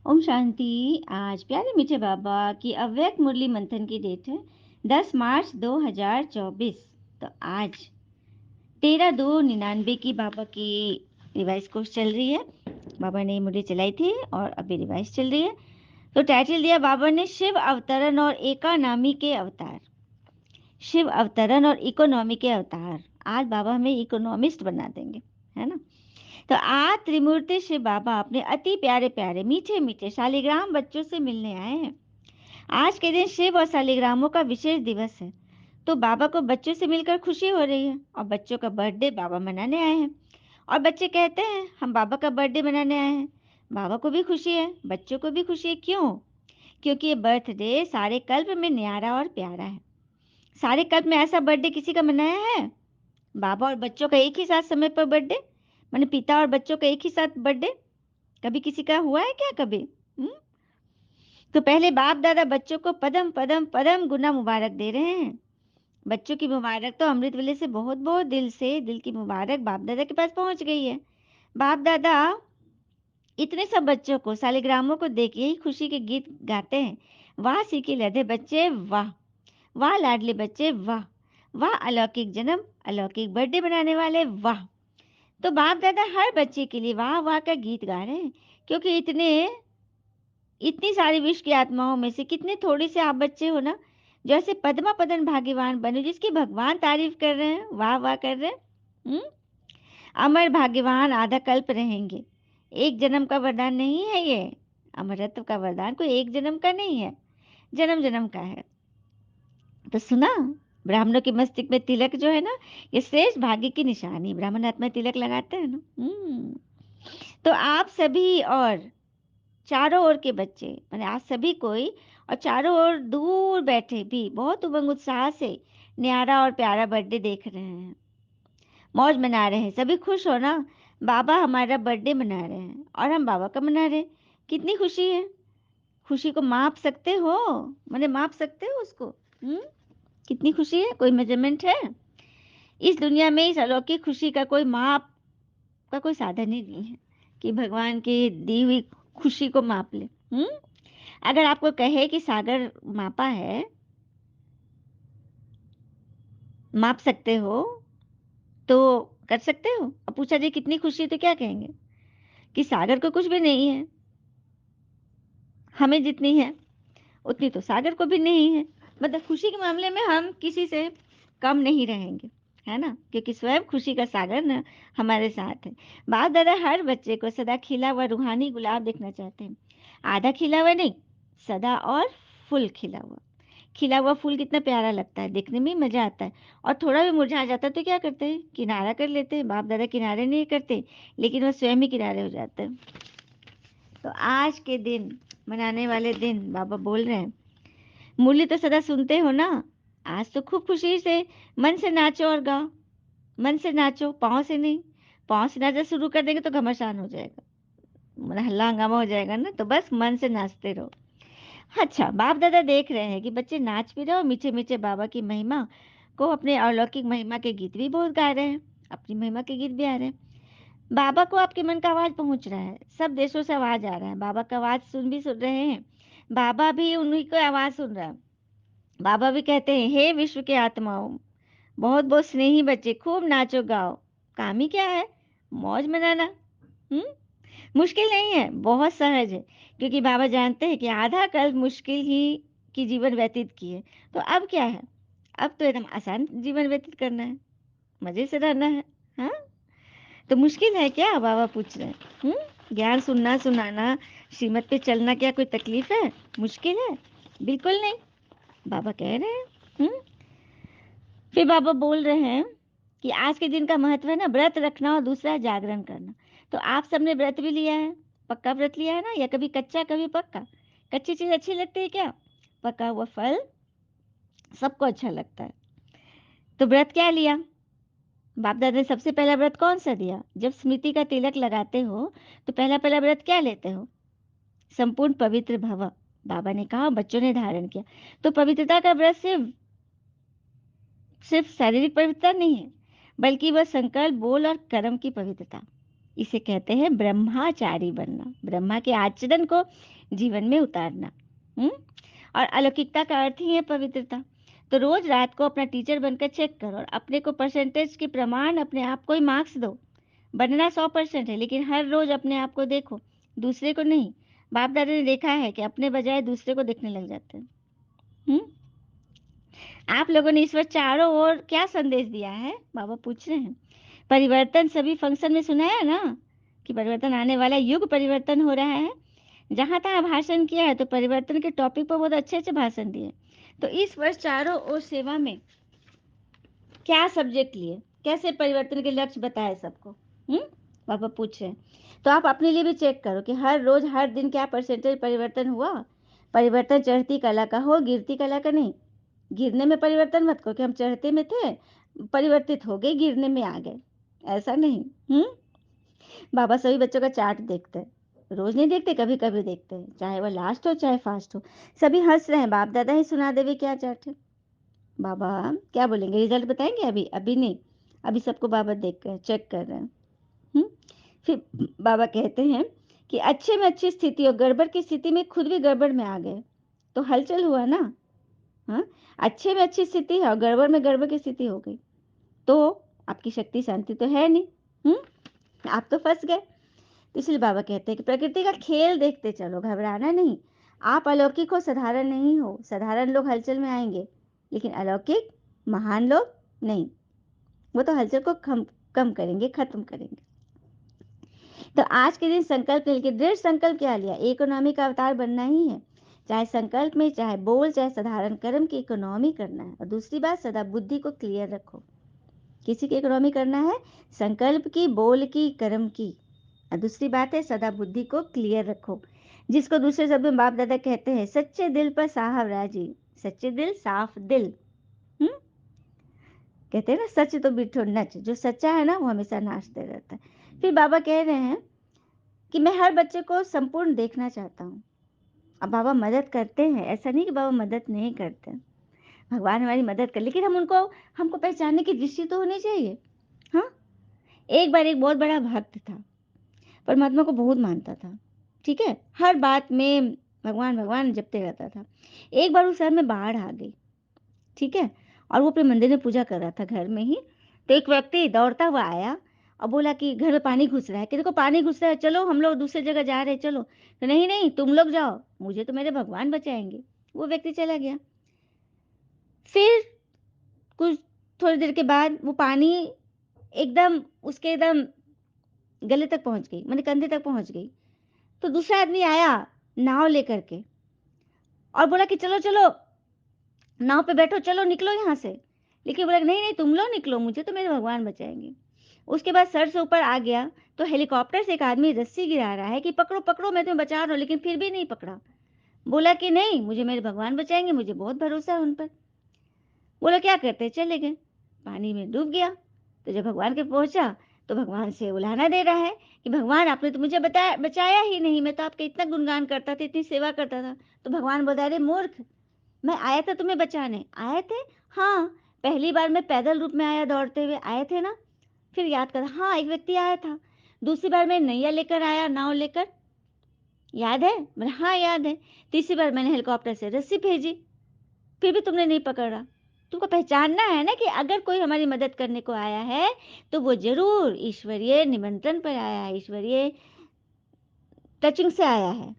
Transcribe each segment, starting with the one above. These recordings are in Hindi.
ओम शांति। आज प्यारे मीठे बाबा की अव्यक्त मुरली मंथन की डेट है 10 मार्च 2024। तो आज 13/2/99 की बाबा की रिवाइज कोर्स चल रही है। बाबा ने ये मुरली चलाई थी और अभी रिवाइज चल रही है। तो टाइटल दिया बाबा ने शिव अवतरण और एकानामी के अवतार। शिव अवतरण और इकोनॉमी के अवतार। आज बाबा हमें इकोनॉमिस्ट बना देंगे, है ना। तो आज त्रिमूर्ति शिव बाबा अपने अति प्यारे प्यारे मीठे मीठे शालिग्राम बच्चों से मिलने आए हैं। आज के दिन शिव और शालिग्रामों का विशेष दिवस है। तो बाबा को बच्चों से मिलकर खुशी हो रही है और बच्चों का बर्थडे बाबा मनाने आए हैं। और बच्चे कहते हैं हम बाबा का बर्थडे मनाने आए हैं। बाबा को भी खुशी है, बच्चों को भी खुशी है। क्यों? क्योंकि ये बर्थडे सारे कल्प में न्यारा और प्यारा है। सारे कल्प में ऐसा बर्थडे किसी का मनाया है? बाबा और बच्चों का एक ही साथ समय पर बर्थडे, माने पिता और बच्चों का एक ही साथ बर्थडे कभी किसी का हुआ है क्या कभी? हम्म? तो पहले बाप दादा बच्चों को पदम पदम पदम गुना मुबारक दे रहे हैं। बच्चों की मुबारक तो अमृत वेले से बहुत बहुत दिल से दिल की मुबारक बाप दादा के पास पहुंच गई है। बाप दादा इतने सब बच्चों को शालिग्रामों को देख यही खुशी के गीत गाते हैं। वाह सीखे लदे बच्चे वाह, वाह लाडले बच्चे वाह, वाह अलौकिक जन्म, अलौकिक बर्थडे बनाने वाले वाह। तो बाप दादा हर बच्चे के लिए वाह वाह का गीत गा रहे हैं। क्योंकि इतनी सारी विश्व की आत्माओं में से कितने थोड़े से आप बच्चे हो ना, जो ऐसे पद्मा पदन भाग्यवान बने जिसकी भगवान तारीफ कर रहे हैं, वाह वाह कर रहे हैं। हम्म? अमर भाग्यवान आधा कल्प रहेंगे। एक जन्म का वरदान नहीं है ये। अमरत्व का वरदान कोई एक जन्म का नहीं है, जन्म जन्म का है। तो सुना, ब्राह्मणों के मस्तिष्क में तिलक जो है ना, ये श्रेष्ठ भाग्य की निशानी। ब्राह्मण हाथ में तिलक लगाते हैं ना। तो आप सभी और चारों ओर के बच्चे, माने आप सभी कोई और चारों ओर दूर बैठे भी बहुत उमंग उत्साह से न्यारा और प्यारा बर्थडे देख रहे हैं, मौज मना रहे हैं। सभी खुश हो ना। बाबा हमारा बर्थडे मना रहे हैं और हम बाबा का मना रहे हैं। कितनी खुशी है। खुशी को माप सकते हो? माने माप सकते हो उसको? हम्म? कितनी खुशी है, कोई मेजरमेंट है? इस दुनिया में इस अलौकिक खुशी का कोई माप का कोई साधन ही नहीं है कि भगवान की दी हुई खुशी को माप ले। अगर आपको कहे कि सागर मापा है, माप सकते हो, तो कर सकते हो? अब पूछा जाए कितनी खुशी है तो क्या कहेंगे कि सागर को कुछ भी नहीं है। हमें जितनी है उतनी तो सागर को भी नहीं है। मतलब खुशी के मामले में हम किसी से कम नहीं रहेंगे, है ना, क्योंकि स्वयं खुशी का सागर न हमारे साथ है। बाप दादा हर बच्चे को सदा खिला हुआ रूहानी गुलाब देखना चाहते हैं। आधा खिला हुआ नहीं, सदा और फुल खिला हुआ। खिला हुआ फूल कितना प्यारा लगता है, देखने में ही मजा आता है। और थोड़ा भी मुरझा जाता है तो क्या करते हैं? किनारा कर लेते हैं। बाप दादा किनारे नहीं करते, लेकिन वो स्वयं ही किनारे हो जाते हैं। तो आज के दिन, मनाने वाले दिन, बाबा बोल रहे हैं मुरली तो सदा सुनते हो ना। आज तो खूब खुशी से मन से नाचो और गाओ। मन से नाचो, पाँव से नहीं। पाँव से नाचना शुरू कर देंगे तो घमसान हो जाएगा, मतलब हल्ला हंगामा हो जाएगा ना। तो बस मन से नाचते रहो। अच्छा, बाप दादा देख रहे हैं कि बच्चे नाच भी रहे और मीठे मीठे बाबा की महिमा को, अपने अलौकिक महिमा के गीत भी बहुत गा रहे हैं। अपनी महिमा के गीत भी आ रहे हैं। बाबा को आपके मन का आवाज पहुंच रहा है। सब देशों से आवाज आ रहा है। बाबा का आवाज सुन रहे हैं। बाबा भी उन्हीं को आवाज सुन रहा है। बाबा भी कहते हैं हे विश्व के आत्माओं, बहुत बहुत स्नेही बच्चे, खूब नाचो गाओ। काम ही क्या है? मौज मनाना। हम्म? मुश्किल नहीं है, बहुत सहज है। क्योंकि बाबा जानते हैं कि आधा कल्प मुश्किल ही की जीवन व्यतीत की है। तो अब क्या है? अब तो एकदम आसान जीवन व्यतीत करना है, मजे से रहना है। हाँ, तो मुश्किल है क्या? बाबा पूछ रहे हैं। ज्ञान सुनना सुनाना, श्रीमत पे चलना क्या कोई तकलीफ है? मुश्किल है? बिल्कुल नहीं। बाबा कह रहे हैं। फिर बाबा बोल रहे हैं कि आज के दिन का महत्व है ना व्रत रखना और दूसरा जागरण करना। तो आप सबने व्रत भी लिया है, पक्का व्रत लिया है ना, या कभी कच्चा कभी पक्का? कच्ची चीज अच्छी लगती है क्या? पका हुआ फल सबको अच्छा लगता है। तो व्रत क्या लिया? बाप दादा ने सबसे पहला व्रत कौन सा दिया? जब स्मृति का तिलक लगाते हो तो पहला पहला व्रत क्या लेते हो? संपूर्ण पवित्र भव। बाबा ने कहा, बच्चों ने धारण किया। तो पवित्रता का व्रत सिर्फ सिर्फ शारीरिक पवित्रता नहीं है, बल्कि वह संकल्प, बोल और कर्म की पवित्रता। इसे कहते हैं ब्रह्माचारी बनना, ब्रह्मा के आचरण को जीवन में उतारना। हम्म और अलौकिकता का अर्थ ही है पवित्रता। तो रोज रात को अपना टीचर बनकर चेक करो और अपने को परसेंटेज के प्रमाण अपने आप को ही मार्क्स दो। बनना 100% है, लेकिन हर रोज अपने आप को देखो, दूसरे को नहीं। बाप दादा ने देखा है कि अपने बजाय दूसरे को देखने लग जाते हैं। हम्म आप लोगों ने ईश्वर चारों ओर क्या संदेश दिया है, बाबा पूछ रहे हैं। परिवर्तन सभी फंक्शन में सुनाया ना, कि परिवर्तन आने वाला है, युग परिवर्तन हो रहा है। जहां तहां भाषण किया है तो परिवर्तन के टॉपिक पर बहुत अच्छे अच्छे भाषण दिए। तो इस वर्ष चारों ओर सेवा में क्या सब्जेक्ट लिए, कैसे परिवर्तन के लक्ष्य बताए सबको। पापा पूछ रहे हैं। तो आप अपने लिए भी चेक करो कि हर रोज हर दिन क्या परसेंटेज परिवर्तन हुआ। परिवर्तन चढ़ती कला का हो, गिरती कला का नहीं। गिरने में परिवर्तन मत करो कि हम चढ़ते में थे, परिवर्तित हो गए, गिरने में आ गए, ऐसा नहीं। बाबा सभी बच्चों का चार्ट देखते हैं, रोज नहीं देखते, कभी कभी देखते हैं, चाहे वह लास्ट हो चाहे फास्ट हो। सभी हंस रहे हैं, बाप दादा ही सुना देवे क्या चार्ट है। बाबा क्या बोलेंगे, रिजल्ट बताएंगे? अभी अभी नहीं, अभी सबको बाबा देख कर चेक कर रहे हैं। हम्म? फिर बाबा कहते हैं कि अच्छे में अच्छी स्थिति और गड़बड़ की स्थिति में खुद भी गड़बड़ में आ गए तो हलचल हुआ ना। हाँ, अच्छे में अच्छी स्थिति है और गड़बड़ में गड़बड़ की स्थिति हो गई तो आपकी शक्ति शांति तो है नहीं। आप तो फंस गए। तो इसलिए बाबा कहते हैं कि प्रकृति का खेल देखते चलो, घबराना नहीं। आप अलौकिक हो, साधारण नहीं हो। साधारण लोग हलचल में आएंगे, लेकिन अलौकिक महान लोग नहीं। वो तो हलचल को कम करेंगे, खत्म करेंगे। तो आज के दिन संकल्प लेके दृढ़ संकल्प क्या लिया, इकोनॉमी का अवतार बनना ही है। चाहे संकल्प में, चाहे बोल, चाहे साधारण कर्म की इकोनॉमी करना है। और दूसरी बात, सदा बुद्धि को क्लियर रखो। किसी की इकोनॉमी करना है, संकल्प की, बोल की, कर्म की। और दूसरी बात है, सदा बुद्धि को क्लियर रखो, जिसको दूसरे शब्द में बाप दादा कहते हैं सच्चे दिल पर साहब राजी। सच्चे दिल, साफ दिल। हम्म कहते हैं ना, सच तो बिठो नच। जो सच्चा है ना वो हमेशा नाचते रहता है। फिर बाबा कह रहे हैं कि मैं हर बच्चे को संपूर्ण देखना चाहता हूँ। अब बाबा मदद करते हैं, ऐसा नहीं कि बाबा मदद नहीं करते। भगवान हमारी मदद कर, लेकिन हमको पहचानने की दृष्टि तो होनी चाहिए। हाँ, एक बार एक बहुत बड़ा भक्त था, परमात्मा को बहुत मानता था, ठीक है, हर बात में भगवान भगवान जपते रहता था। एक बार उस शहर में बाढ़ आ गई, ठीक है, और वो अपने मंदिर में पूजा कर रहा था घर में ही। तो एक व्यक्ति दौड़ता हुआ आया और बोला कि घर में पानी घुस रहा है, कि देखो पानी घुस रहा है, चलो हम लोग दूसरी जगह जा रहे हैं, चलो। तो नहीं नहीं, तुम लोग जाओ, मुझे तो मेरे भगवान बचाएंगे। वो व्यक्ति चला गया। फिर कुछ थोड़ी देर के बाद वो पानी एकदम उसके एकदम गले तक पहुंच गई, मैंने कंधे तक पहुंच गई। तो दूसरा आदमी आया नाव लेकर के और बोला कि चलो चलो नाव पे बैठो, चलो निकलो यहाँ से। लेकिन बोला नहीं नहीं, तुम लोग निकलो, मुझे तो मेरे भगवान बचाएंगे। उसके बाद सर से ऊपर आ गया तो हेलीकॉप्टर से एक आदमी रस्सी गिरा रहा है कि पकड़ो पकड़ो, मैं तुम्हें बचा रहा हूँ, लेकिन फिर भी नहीं पकड़ा। बोला कि नहीं, मुझे मेरे भगवान बचाएंगे, मुझे बहुत भरोसा है उन पर। बोला क्या करते, चले गए, पानी में डूब गया। तो जब भगवान के पहुंचा तो भगवान से उलाहना दे रहा है कि भगवान आपने तो मुझे बताया बचाया ही नहीं, मैं तो आपका इतना गुणगान करता था, इतनी सेवा करता था। तो भगवान बोला अरे मूर्ख, मैं आया था तुम्हें बचाने। आए थे? हाँ, पहली बार मैं पैदल रूप में आया, दौड़ते हुए आए थे ना। फिर याद कर, हाँ एक व्यक्ति आया था। दूसरी बार मैं नैया लेकर आया, नाव लेकर, याद है? मैंने हाँ याद है। तीसरी बार मैंने हेलीकॉप्टर से रस्सी भेजी, फिर भी तुमने नहीं पकड़ा। तुमको पहचानना है ना कि अगर कोई हमारी मदद करने को आया है तो वो जरूर ईश्वरीय निमंत्रण पर आया है, ईश्वरीय टचिंग से आया है।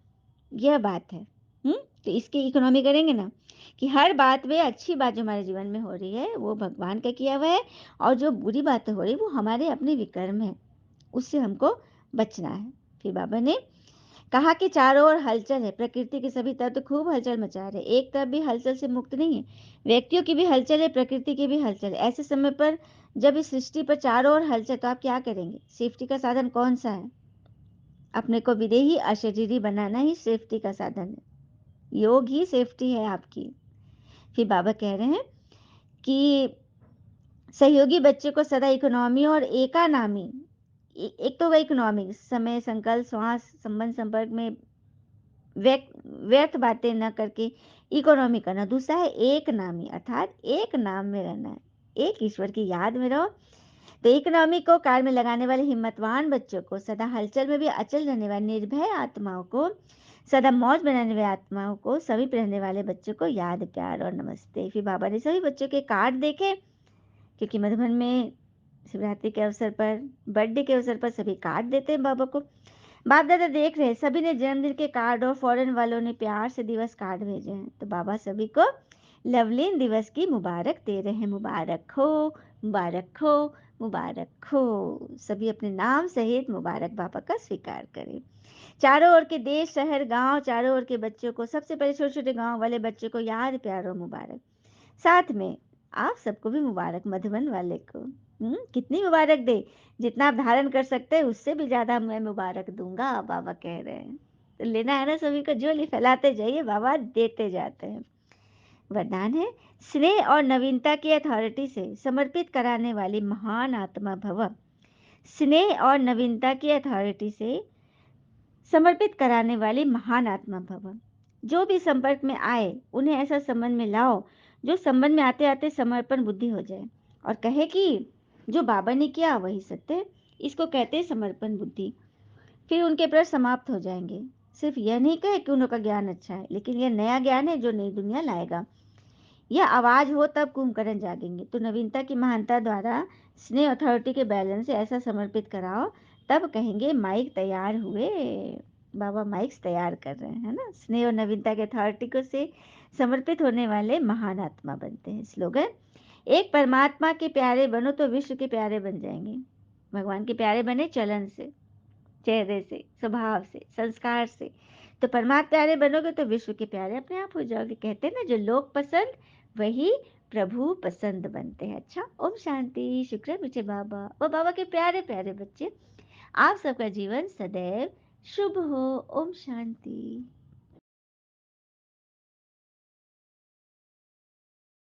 यह बात है। तो इसकी इकोनॉमी करेंगे ना, कि हर बात में अच्छी बात जो हमारे जीवन में हो रही है वो भगवान का किया हुआ है, और जो बुरी बातें हो रही वो हमारे अपने विकर्म है, उससे हमको बचना है। फिर बाबा ने कहा कि चारों ओर हलचल है, प्रकृति के सभी तत्व खूब हलचल मचा रहे, एक तरफ भी हलचल से मुक्त नहीं है। व्यक्तियों की भी हलचल है, प्रकृति की भी हलचल है। ऐसे समय पर जब इस सृष्टि पर चारों ओर हलचल, तो आप क्या करेंगे? सेफ्टी का साधन कौन सा है? अपने को विदेही अशरीरी बनाना ही सेफ्टी का साधन है। योग ही सेफ्टी है आपकी। फिर बाबा कह रहे हैं कि सहयोगी बच्चे को सदा इकोनॉमी और एका नामी, एक तो वह इकोनॉमी समय, संकल्प, श्वास, संबंध, संपर्क में व्यर्थ बातें न करके इकोनॉमी करना। दूसरा है एक नामी, अर्थात एक नाम में रहना है, एक ईश्वर की याद में रहो। तो इकोनॉमी को कार में लगाने वाले हिम्मतवान बच्चों को, सदा हलचल में भी अचल रहने वाली निर्भय आत्माओं को, सदा मौज बनाने वाली आत्माओं को, समीप रहने वाले बच्चों को याद, प्यार और नमस्ते। फिर बाबा ने सभी बच्चों के कार्ड देखे, क्योंकि मधुबन में शिवरात्रि के अवसर पर, बर्थडे के अवसर पर सभी कार्ड देते हैं बाबा को। बाप दादा देख रहे हैं, सभी ने जन्मदिन के कार्ड और फॉरेन वालों ने प्यार से दिवस कार्ड भेजे हैं। तो बाबा सभी को लवलीन दिवस की मुबारक दे रहे हैं। मुबारक हो, मुबारक हो, मुबारक हो। सभी अपने नाम सहित मुबारक बाबा का स्वीकार करें। चारों ओर के देश, शहर, गांव, चारों ओर के बच्चों को, सबसे पहले छोटे छोटे गांव वाले बच्चों को याद, प्यार और मुबारक। साथ में आप सबको भी मुबारक, मधुबन वाले को। कितनी मुबारक दे? जितना आप धारण कर सकते हैं उससे भी ज्यादा मैं मुबारक दूंगा, बाबा कह रहे हैं। तो लेना है ना सभी को, झोली फैलाते जाइए, बाबा देते जाते हैं। वरदान है, स्नेह और नवीनता की अथॉरिटी से समर्पित कराने वाली महान आत्मा भव। स्नेह और नवीनता की अथॉरिटी से समर्पित कराने वाली महान आत्मा भव। जो भी संपर्क में आए उन्हें ऐसा संबंध में लाओ जो संबंध में आते आते समर्पण बुद्धि हो जाए और कहे कि जो बाबा ने किया वही सत्य है। इसको कहते हैं समर्पण बुद्धि। फिर उनके प्रश्न समाप्त हो जाएंगे। सिर्फ यह नहीं कहे कि उनका ज्ञान अच्छा है, लेकिन यह नया ज्ञान है जो नई दुनिया लाएगा। यह आवाज हो तब कुंभकर्ण जागेंगे। तो नवीनता की महानता द्वारा स्नेह अथॉरिटी के बैलेंस से ऐसा समर्पित कराओ, तब कहेंगे माइक तैयार हुए। बाबा माइक्स तैयार कर रहे हैं, है ना। स्नेह और नवीनता के अथॉरिटी को से समर्पित होने वाले महान आत्मा बनते हैं। स्लोगन, एक परमात्मा के प्यारे बनो तो विश्व के प्यारे बन जाएंगे। भगवान के प्यारे बने चलन से, चेहरे से, स्वभाव से, संस्कार से। तो परमात्मा प्यारे बनोगे तो विश्व के प्यारे अपने आप हो जाओगे। कहते हैं ना, जो लोग पसंद वही प्रभु पसंद बनते हैं। अच्छा, ओम शांति। शुक्र है मुझे बाबा और बाबा के प्यारे प्यारे बच्चे। आप सबका जीवन सदैव शुभ हो। ओम शांति।